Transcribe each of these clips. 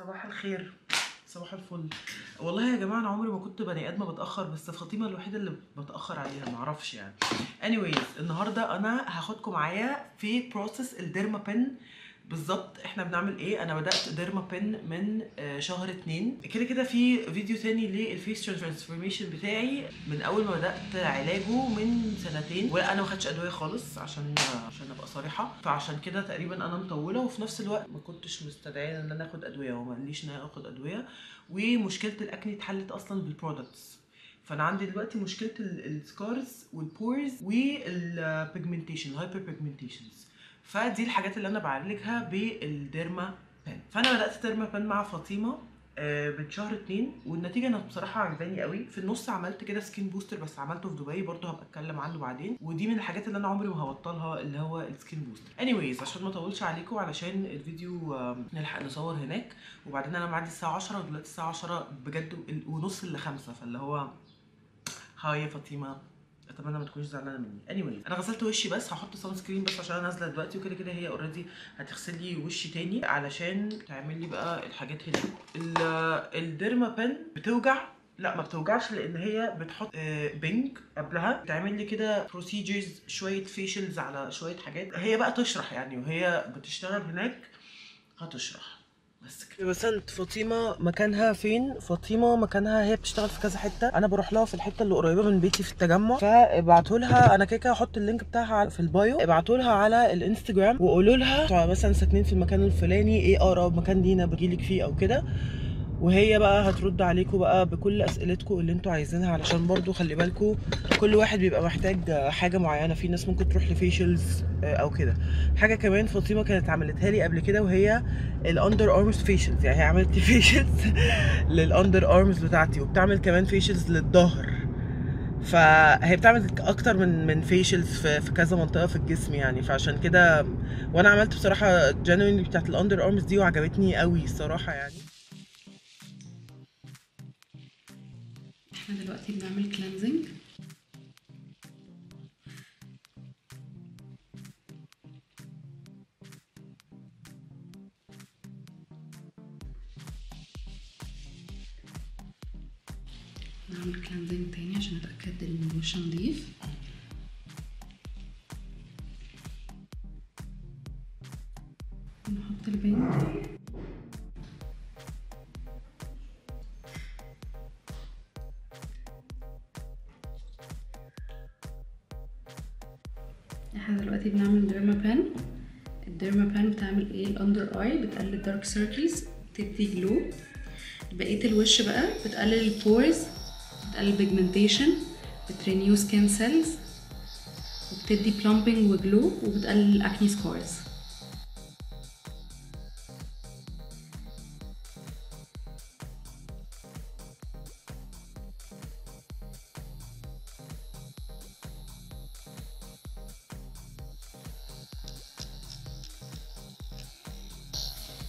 صباح الخير، صباح الفل. والله يا جماعه انا عمري ما كنت بني ادمه بتاخر، بس فاطمه الوحيده اللي بتاخر عليها، معرفش يعني. anyways النهارده انا هاخدكم معايا في بروسيس الديرما بن. بالظبط احنا بنعمل ايه. انا بدات ديرما بن من شهر 2. كده كده في فيديو تاني للفيس ترانسفورميشن بتاعي من اول ما بدات علاجه من 2 سنين، وانا ما خدتش ادويه خالص عشان ابقى صريحه. فعشان كده تقريبا انا مطوله، وفي نفس الوقت ما كنتش مستدعيه ان انا اخد ادويه، وما قاليش ان انا اخد ادويه. ومشكله الاكني اتحلت اصلا بالبرودكتس. فانا عندي دلوقتي مشكله السكارز والبورز والبيجمنتيشن، الهايبر بيجمنتيشنز. فدي الحاجات اللي انا بعالجها بالديرما بن. فانا بدات ديرما بن مع فاطمه من شهر 2، والنتيجه انا بصراحه عجباني قوي. في النص عملت كده سكين بوستر، بس عملته في دبي برضه، هبقى اتكلم عنه بعدين. ودي من الحاجات اللي انا عمري ما هبطلها، اللي هو السكين بوستر. anyways عشان ما اطولش عليكم، علشان الفيديو نلحق نصور هناك. وبعدين انا معدي الساعه 10، ودلوقتي الساعه 10 بجد ونص ل5، فاللي هو هاي يا فاطمه، اتمنى ما تكونيش زعلانه مني. anyways انا غسلت وشي، بس هحط سان سكرين بس عشان انا نازله دلوقتي، وكده كده هي اوريدي هتغسل لي وشي تاني علشان تعمل لي بقى الحاجات هنا. الديرما بن بتوجع؟ لا ما بتوجعش، لان هي بتحط بينك قبلها، بتعمل لي كده بروسيجرز، شويه فيشلز على شويه حاجات. هي بقى تشرح يعني، وهي بتشتغل هناك هتشرح بس كده. بس انت فاطمه مكانها فين؟ فاطمه مكانها هي بتشتغل في كذا حته، انا بروح لها في الحته اللي قريبه من بيتي في التجمع. فابعتوا لها، انا كده كده هحط اللينك بتاعها في البايو. ابعتوا لها على الانستجرام وقولوا لها مثلا ساكنين في المكان الفلاني، ايه اقرب مكان لينا بجيلك فيه او كده. وهي بقى هترد عليكم بقى بكل اسئلتكم اللي انتوا عايزينها، علشان برضو خلي بالكم كل واحد بيبقى محتاج حاجه معينه. في ناس ممكن تروح لفيشلز او كده. حاجه كمان فاطمه كانت عملتها لي قبل كده، وهي الاندر ارمز فيشلز. يعني هي عملت لي فيشلز للاندر ارمز بتاعتي، وبتعمل كمان فيشلز للظهر. فهي بتعمل اكتر من فيشلز في كذا منطقه في الجسم يعني. فعشان كده وانا عملت بصراحه جينوينلي بتاعت الاندر ارمز دي، وعجبتني قوي الصراحه يعني. احنا دلوقتي بنعمل كلينزنج. نعمل كلينزنج تاني عشان اتاكد ان الوش نضيف. نحط البنج. احنا دلوقتي بنعمل ديرما بان. الديرما بان بتعمل ايه؟ الاندر اي بتقلل الدارك سيركلز، بتدي جلو. بقيه الوش بقى بتقلل البورز، بتقلل البيجمنتيشن، بترينيو سكين سيلز، وبتدي بلامبنج وجلو، وبتقلل الاكني سكارز.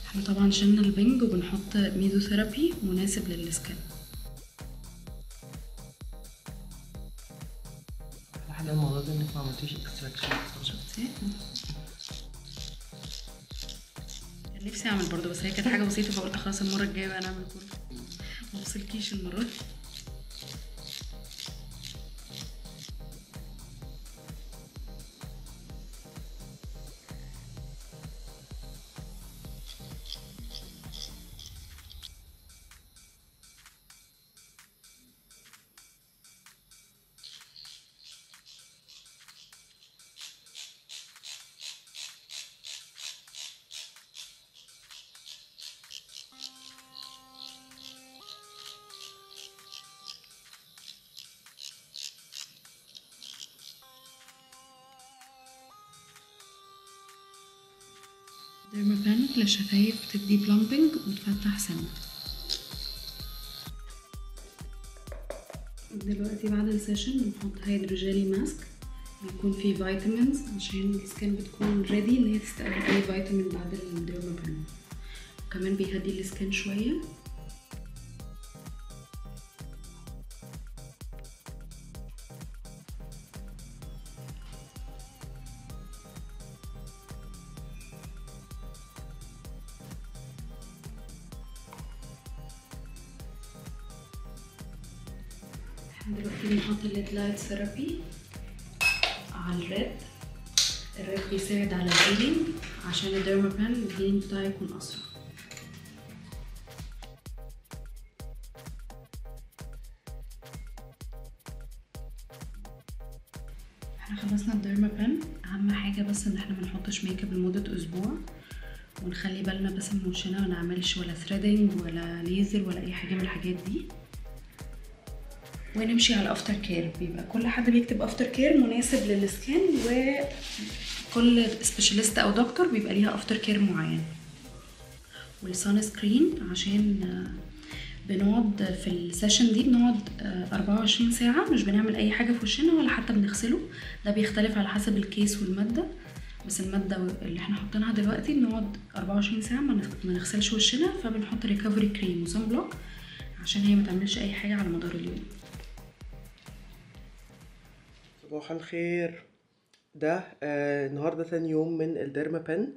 احنا طبعا شلنا البنج وبنحط ميزوثيرابي مناسب للسكن. احلى الموضوع ده انك ما عملتيش اكستراكشن. شفتي؟ كان نفسي اعمل برضه، بس هي كانت حاجه بسيطه، فقلت خلاص المره الجايه بقى نعمل كله. ما وصلكيش المره دي. ديرما بان للشفايف، بتدي بلامبنج وتفتح سنة. دلوقتي بعد السيشن بنحط هيدروجيلي ماسك بيكون فيه فيتامينز، عشان السكين بتكون ريدي ان هي تستقبل اي فيتامين بعد الديرما بان. وكمان بيهدي السكين شويه. دلوقتي بنحط الليد لايت ثيرابي على الريد. الريد بيساعد على الهيلينج عشان الديرمابان الهيلينج بتاعه يكون اسرع. احنا خلصنا الديرمابان. اهم حاجه بس ان احنا منحطش ميك اب لمده اسبوع، ونخلي بالنا بس من وشنا ما نعملش ولا ثريدنج ولا ليزر ولا اي حاجه من الحاجات دي، ونمشي على الافتر كير. بيبقى كل حد بيكتب افتر كير مناسب للسكين، وكل سبيشاليست او دكتور بيبقى ليها افتر كير معين. والسان سكرين عشان بنقعد في السيشن دي بنقعد 24 ساعة مش بنعمل اي حاجة في وشنا ولا حتى بنغسله. ده بيختلف على حسب الكيس والمادة، بس المادة اللي احنا حاطينها دلوقتي بنقعد 24 ساعة ما نغسلش وشنا، فبنحط ريكفري كريم وسان بلوك عشان هي ما تعملش اي حاجة على مدار اليوم. صباح الخير. ده النهارده تاني يوم من الديرمابان.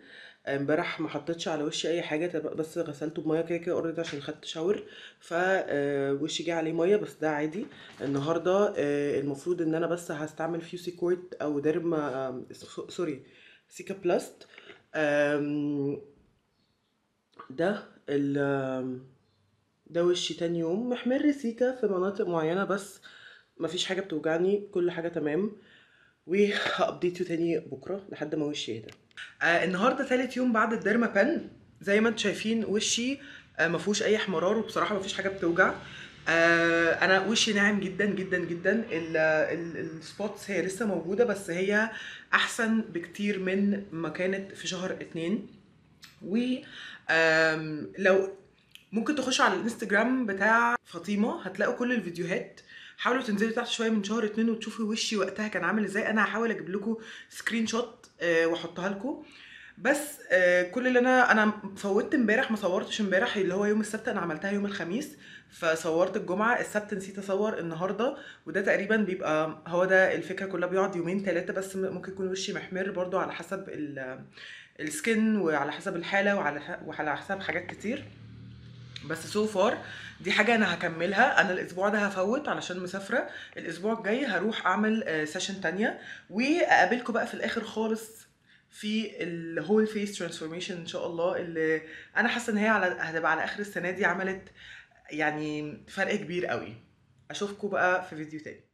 امبارح ما حطيتش على وشي اي حاجه، بس غسلته بميه كده كده اوريدي عشان خدت شاور، فوشي جه عليه ميه، بس ده عادي. النهارده المفروض ان انا بس هستعمل فيوسي كورت او ديرما سوري سيكا بلاست. ده ده وشي تاني يوم، محمر سيكا في مناطق معينه، بس مفيش حاجه بتوجعني، كل حاجه تمام. وهابديتو تاني بكره لحد ما وشي يهدى. النهارده ثالث يوم بعد الديرمابان. زي ما انتم شايفين وشي ما فيهوش اي احمرار، وبصراحه ما فيش حاجه بتوجع. انا وشي ناعم جدا جدا جدا. السبوتس هي لسه موجوده، بس هي احسن بكتير من ما كانت في شهر 2. و لو ممكن تخشوا على الانستجرام بتاع فاطمه هتلاقوا كل الفيديوهات. حاولوا تنزلوا تحت شويه من شهر 2 وتشوفوا وشي وقتها كان عامل ازاي. انا هحاول اجيب لكم سكرين شوت واحطها لكم. بس كل اللي انا فوتت امبارح، ما صورتش امبارح اللي هو يوم السبت، انا عملتها يوم الخميس، فصورت الجمعه. السبت نسيت اصور النهارده، وده تقريبا بيبقى هو ده الفكره كلها، بيقعد يومين 3 بس. ممكن يكون وشي محمر برضو على حسب السكن وعلى حسب الحاله وعلى حسب حاجات كتير. بس سو فار دي حاجه انا هكملها. انا الاسبوع ده هفوت علشان مسافره، الاسبوع الجاي هروح اعمل سيشن تانية، واقابلكم بقى في الاخر خالص في الهول فيس ترانسفورميشن ان شاء الله، اللي انا حاسه ان هي هتبقى على اخر السنه دي، عملت يعني فرق كبير قوي. اشوفكم بقى في فيديو تاني.